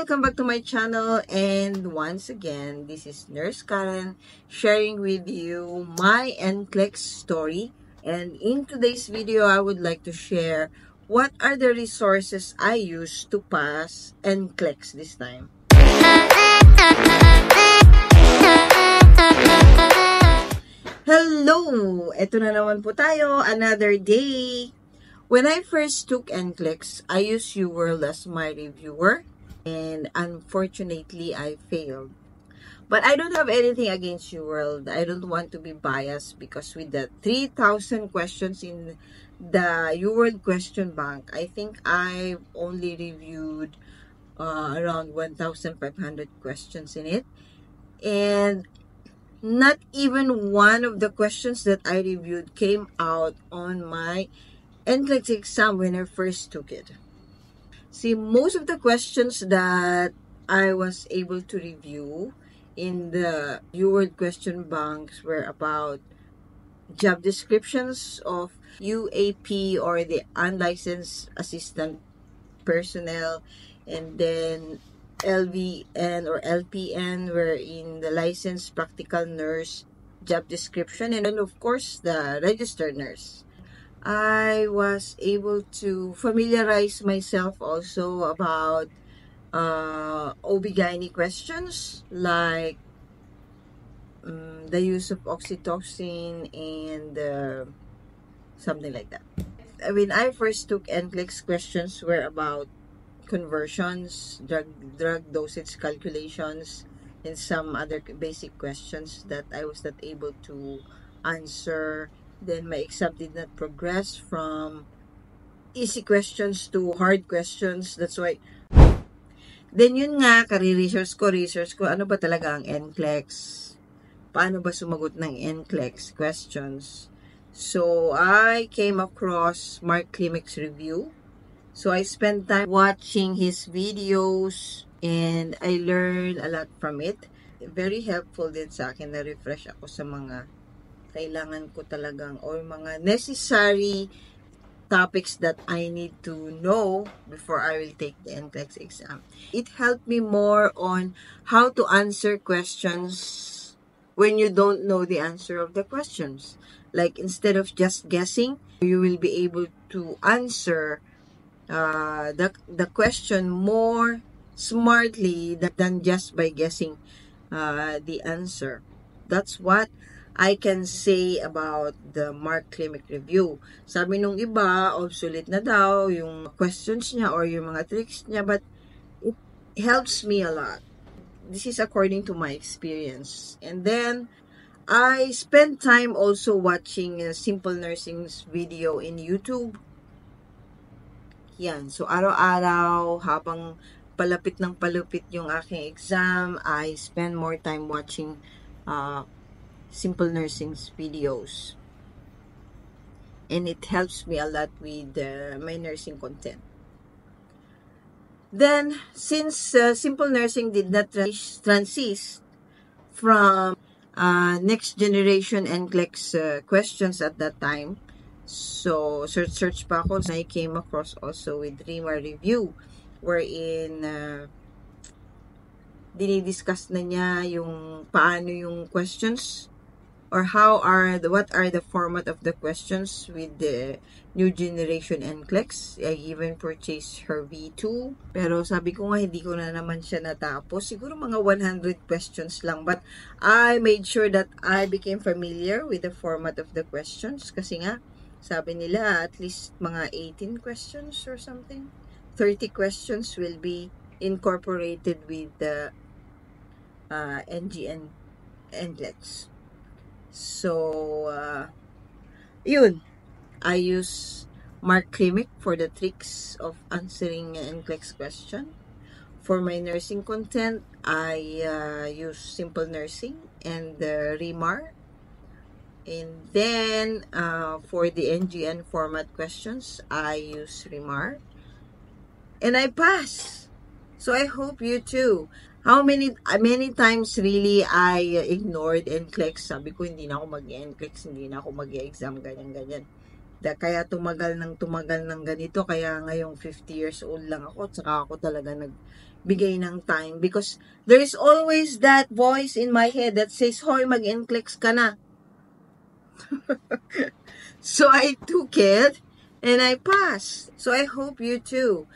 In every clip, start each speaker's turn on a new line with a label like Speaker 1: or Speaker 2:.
Speaker 1: welcome back to my channel, and once again, this is Nurse Karen sharing with you my NCLEX story. And in today's video, I would like to share what are the resources I use to pass NCLEX this time. Hello! Ito na naman po tayo, another day. When I first took NCLEX, I used UWorld as my reviewer, and unfortunately, I failed. But I don't have anything against UWorld. I don't want to be biased because with the 3,000 questions in the UWorld question bank, I think I've only reviewed around 1,500 questions in it. And not even one of the questions that I reviewed came out on my NCLEX exam when I first took it. See, most of the questions that I was able to review in the UWorld question banks were about job descriptions of UAP or the unlicensed assistant personnel, and then LVN or LPN were in the licensed practical nurse job description, and then of course the registered nurse. I was able to familiarize myself also about OB-GYN questions like the use of oxytocin and something like that. When I first took NCLEX, questions were about conversions, drug dosage calculations, and some other basic questions that I was not able to answer. Then my exam did not progress from easy questions to hard questions. That's why. Then yun nga, research ko, ano ba talaga ang NCLEX? Paano ba sumagot ng NCLEX questions? So, I came across Mark Klimek's review. So, I spent time watching his videos and I learned a lot from it. Very helpful din sa akin, na-refresh ako sa mga kailangan ko talagang or mga necessary topics that I need to know before I will take the NCLEX exam. It helped me more on how to answer questions when you don't know the answer of the questions. Like, instead of just guessing, you will be able to answer the question more smartly than just by guessing the answer. That's what I can say about the Mark Klimek review. Sabi nung iba, obsolete na daw yung questions niya or yung mga tricks niya, but it helps me a lot. This is according to my experience. And then, I spent time also watching Simple Nursing's video in YouTube. Yan. So, araw-araw, habang palapit yung aking exam, I spend more time watching Simple Nursing's videos, and it helps me a lot with my nursing content. Then, since Simple Nursing did not transist from next generation NCLEX questions at that time, so search pa ako, I came across also with RIMAR review wherein dinidiscuss na niya yung paano yung questions or what are the format of the questions with the new generation NCLEX. I even purchased her V2. Pero sabi ko nga, hindi ko na naman siya natapos. Siguro mga 100 questions lang. But I made sure that I became familiar with the format of the questions. Kasi nga, sabi nila at least mga 18 questions or something. 30 questions will be incorporated with the NGN NCLEX. So, yun. I use Mark Klimek for the tricks of answering NCLEX question. For my nursing content, I use Simple Nursing and RIMAR. And then, for the NGN format questions, I use RIMAR. And I pass. So, I hope you too. How many times really I ignored NCLEX. Sabi ko, hindi na ako mag-NCLEX, hindi na ako mag-exam, ganyan. Kaya tumagal ng ganito, kaya ngayong 50 years old lang ako, tsaka ako talaga nagbigay ng time. Because there is always that voice in my head that says, hoy, mag-NCLEX ka na. So I took it, and I passed. So I hope you too.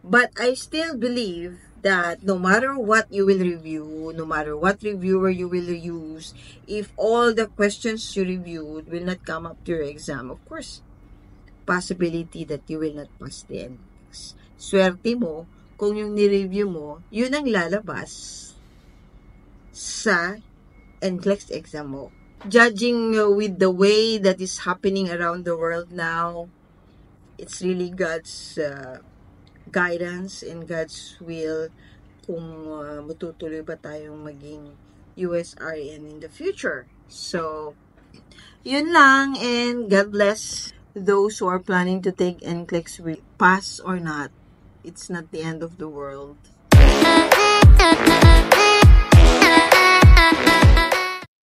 Speaker 1: But I still believe that no matter what you will review, no matter what reviewer you will use, if all the questions you reviewed will not come up to your exam, of course, possibility that you will not pass the NCLEX. Swerte mo kung yung ni-review mo, yun ang lalabas sa NCLEX exam mo. Judging with the way that is happening around the world now, it's really God's guidance and God's will kung matutuloy ba tayong maging USRN in the future. So, yun lang, and God bless those who are planning to take NCLEX. Will pass or not, it's not the end of the world.